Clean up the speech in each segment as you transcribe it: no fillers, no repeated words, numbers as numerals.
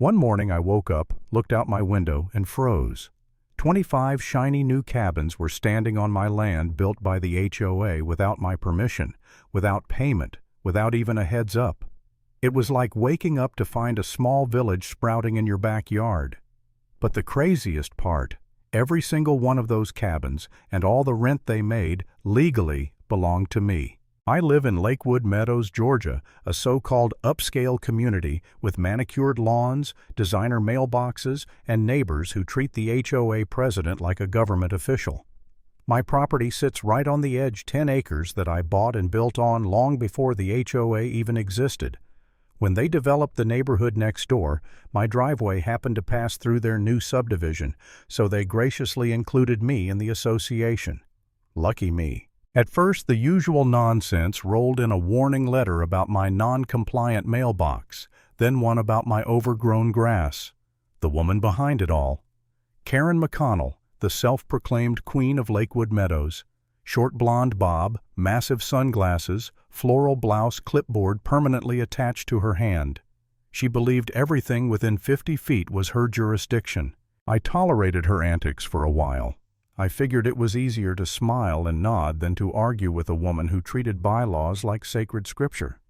One morning I woke up, looked out my window, and froze. 25 shiny new cabins were standing on my land built by the HOA without my permission, without payment, without even a heads up. It was like waking up to find a small village sprouting in your backyard. But the craziest part, every single one of those cabins and all the rent they made legally belonged to me. I live in Lakewood Meadows, Georgia, a so-called upscale community with manicured lawns, designer mailboxes, and neighbors who treat the HOA president like a government official. My property sits right on the edge 10 acres that I bought and built on long before the HOA even existed. When they developed the neighborhood next door, my driveway happened to pass through their new subdivision, so they graciously included me in the association. Lucky me. At first, the usual nonsense rolled in a warning letter about my non-compliant mailbox, then one about my overgrown grass. The woman behind it all, Karen McConnell, the self-proclaimed queen of Lakewood Meadows. Short blonde bob, massive sunglasses, floral blouse clipboard permanently attached to her hand. She believed everything within 50 feet was her jurisdiction. I tolerated her antics for a while. I figured it was easier to smile and nod than to argue with a woman who treated bylaws like sacred scripture.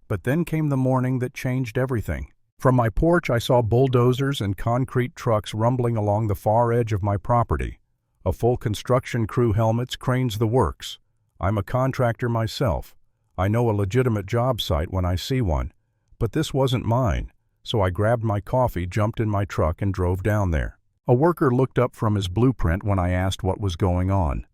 But then came the morning that changed everything. From my porch I saw bulldozers and concrete trucks rumbling along the far edge of my property. A full construction crew, helmets, cranes, the works. I'm a contractor myself. I know a legitimate job site when I see one. But this wasn't mine, so I grabbed my coffee, jumped in my truck, and drove down there. A worker looked up from his blueprint when I asked what was going on.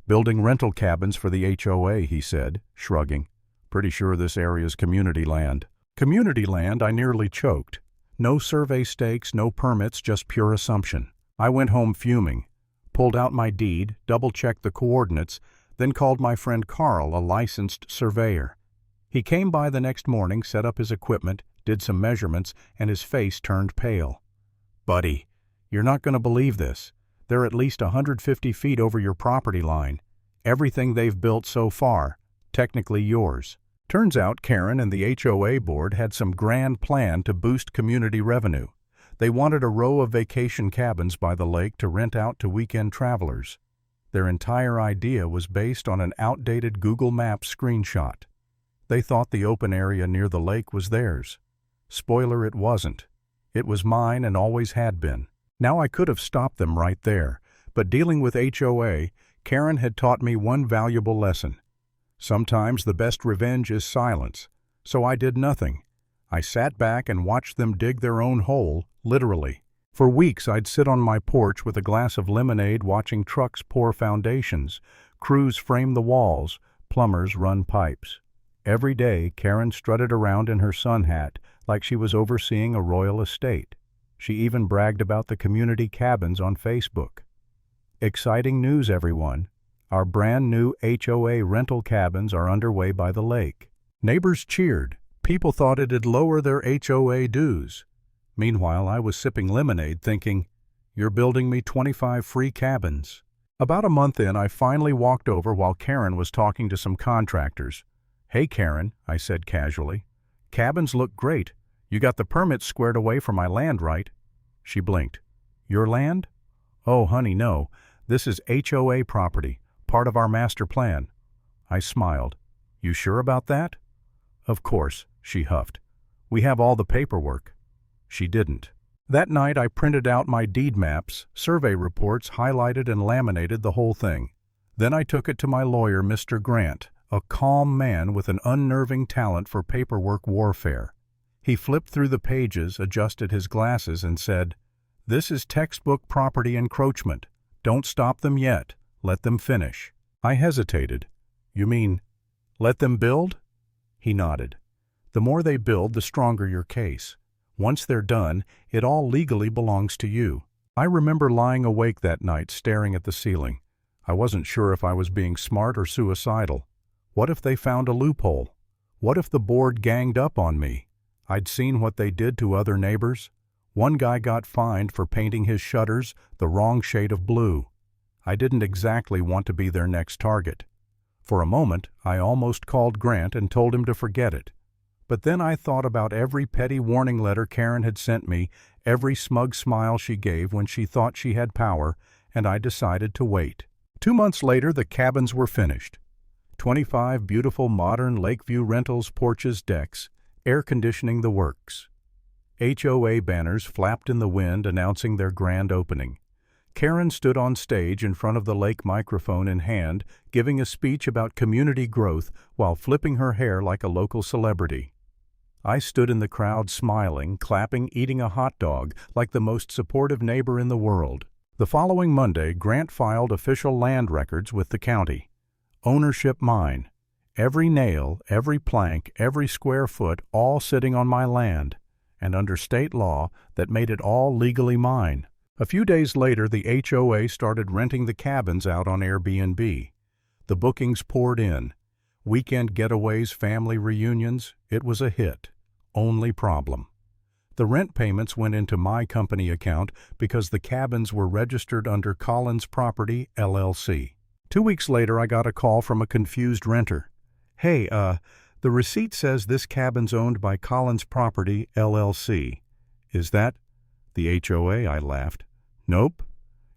"Building rental cabins for the HOA," he said, shrugging. "Pretty sure this area's community land." Community land, I nearly choked. No survey stakes, no permits, just pure assumption. I went home fuming, pulled out my deed, double-checked the coordinates, then called my friend Carl, a licensed surveyor. He came by the next morning, set up his equipment, did some measurements, and his face turned pale. "Buddy, you're not going to believe this. They're at least 150 feet over your property line. Everything they've built so far, technically yours." Turns out Karen and the HOA board had some grand plan to boost community revenue. They wanted a row of vacation cabins by the lake to rent out to weekend travelers. Their entire idea was based on an outdated Google Maps screenshot. They thought the open area near the lake was theirs. Spoiler, it wasn't. It was mine and always had been. Now I could have stopped them right there, but dealing with HOA, Karen had taught me one valuable lesson. Sometimes the best revenge is silence, so I did nothing. I sat back and watched them dig their own hole, literally. For weeks I'd sit on my porch with a glass of lemonade watching trucks pour foundations, crews frame the walls, plumbers run pipes. Every day Karen strutted around in her sun hat like she was overseeing a royal estate. She even bragged about the community cabins on Facebook. Exciting news, everyone. Our brand new HOA rental cabins are underway by the lake. Neighbors cheered. People thought it'd lower their HOA dues. Meanwhile, I was sipping lemonade thinking, "You're building me 25 free cabins." About a month in, I finally walked over while Karen was talking to some contractors. "Hey Karen," I said casually. "Cabins look great. You got the permits squared away for my land, right?" She blinked. "Your land?" "Oh, honey, no. This is HOA property, part of our master plan." I smiled. "You sure about that?" "Of course," she huffed. "We have all the paperwork." She didn't. That night I printed out my deed maps, survey reports, highlighted and laminated the whole thing. Then I took it to my lawyer, Mr. Grant, a calm man with an unnerving talent for paperwork warfare. He flipped through the pages, adjusted his glasses, and said, "This is textbook property encroachment. Don't stop them yet. Let them finish." I hesitated. "You mean, let them build?" He nodded. "The more they build, the stronger your case. Once they're done, it all legally belongs to you." I remember lying awake that night staring at the ceiling. I wasn't sure if I was being smart or suicidal. What if they found a loophole? What if the board ganged up on me? I'd seen what they did to other neighbors. One guy got fined for painting his shutters the wrong shade of blue. I didn't exactly want to be their next target. For a moment, I almost called Grant and told him to forget it. But then I thought about every petty warning letter Karen had sent me, every smug smile she gave when she thought she had power, and I decided to wait. 2 months later, the cabins were finished. 25 beautiful modern Lakeview rentals, porches, decks, air conditioning, the works. HOA banners flapped in the wind announcing their grand opening. Karen stood on stage in front of the lake, microphone in hand, giving a speech about community growth while flipping her hair like a local celebrity. I stood in the crowd smiling, clapping, eating a hot dog like the most supportive neighbor in the world. The following Monday, Grant filed official land records with the county. Ownership mine. Every nail, every plank, every square foot, all sitting on my land, and under state law that made it all legally mine. A few days later, the HOA started renting the cabins out on Airbnb. The bookings poured in. Weekend getaways, family reunions, it was a hit. Only problem. The rent payments went into my company account because the cabins were registered under Collins Property, LLC. 2 weeks later, I got a call from a confused renter. "Hey, the receipt says this cabin's owned by Collins Property, LLC. Is that the HOA?" I laughed. "Nope.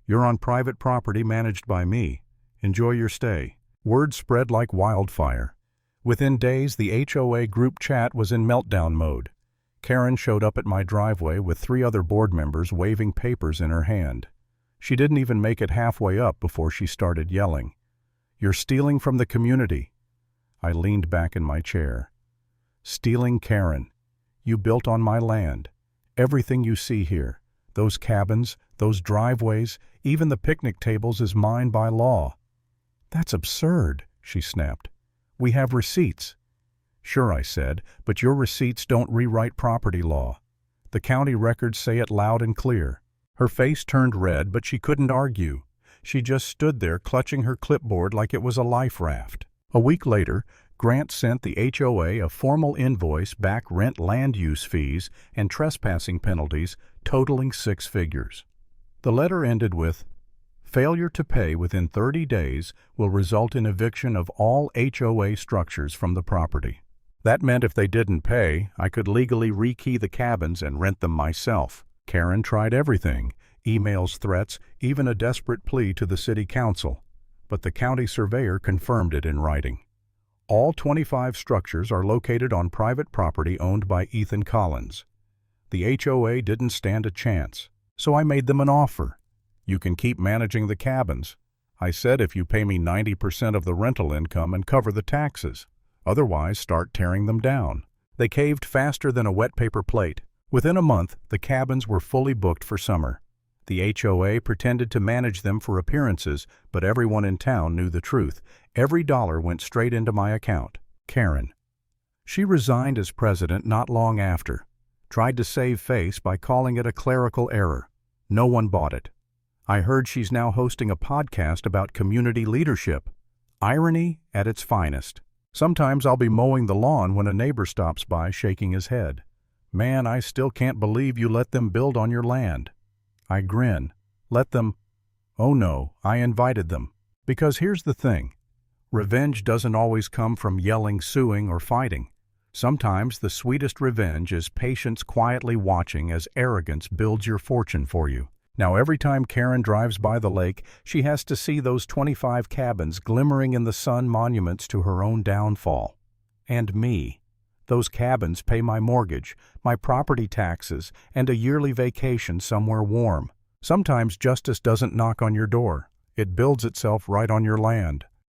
You're on private property managed by me. Enjoy your stay." Word spread like wildfire. Within days, the HOA group chat was in meltdown mode. Karen showed up at my driveway with 3 other board members waving papers in her hand. She didn't even make it halfway up before she started yelling. "You're stealing from the community." I leaned back in my chair. "Stealing, Karen? You built on my land. Everything you see here, those cabins, those driveways, even the picnic tables, is mine by law." "That's absurd," she snapped. "We have receipts." "Sure," I said, "but your receipts don't rewrite property law. The county records say it loud and clear." Her face turned red, but she couldn't argue. She just stood there clutching her clipboard like it was a life raft. A week later, Grant sent the HOA a formal invoice, back rent, land use fees, and trespassing penalties totaling 6 figures. The letter ended with, "Failure to pay within 30 days will result in eviction of all HOA structures from the property." That meant if they didn't pay, I could legally rekey the cabins and rent them myself. Karen tried everything, emails, threats, even a desperate plea to the city council. But the county surveyor confirmed it in writing. All 25 structures are located on private property owned by Ethan Collins. The HOA didn't stand a chance, so I made them an offer. "You can keep managing the cabins," I said, "if you pay me 90% of the rental income and cover the taxes. Otherwise, start tearing them down." They caved faster than a wet paper plate. Within a month, the cabins were fully booked for summer. The HOA pretended to manage them for appearances, but everyone in town knew the truth. Every dollar went straight into my account. Karen. She resigned as president not long after. Tried to save face by calling it a clerical error. No one bought it. I heard she's now hosting a podcast about community leadership. Irony at its finest. Sometimes I'll be mowing the lawn when a neighbor stops by shaking his head. "Man, I still can't believe you let them build on your land." I grin. "Let them?" "Oh no, I invited them." Because here's the thing. Revenge doesn't always come from yelling, suing, or fighting. Sometimes the sweetest revenge is patience quietly watching as arrogance builds your fortune for you. Now every time Karen drives by the lake, she has to see those 25 cabins glimmering in the sun, monuments to her own downfall. And me. Those cabins pay my mortgage, my property taxes, and a yearly vacation somewhere warm. Sometimes justice doesn't knock on your door. It builds itself right on your land.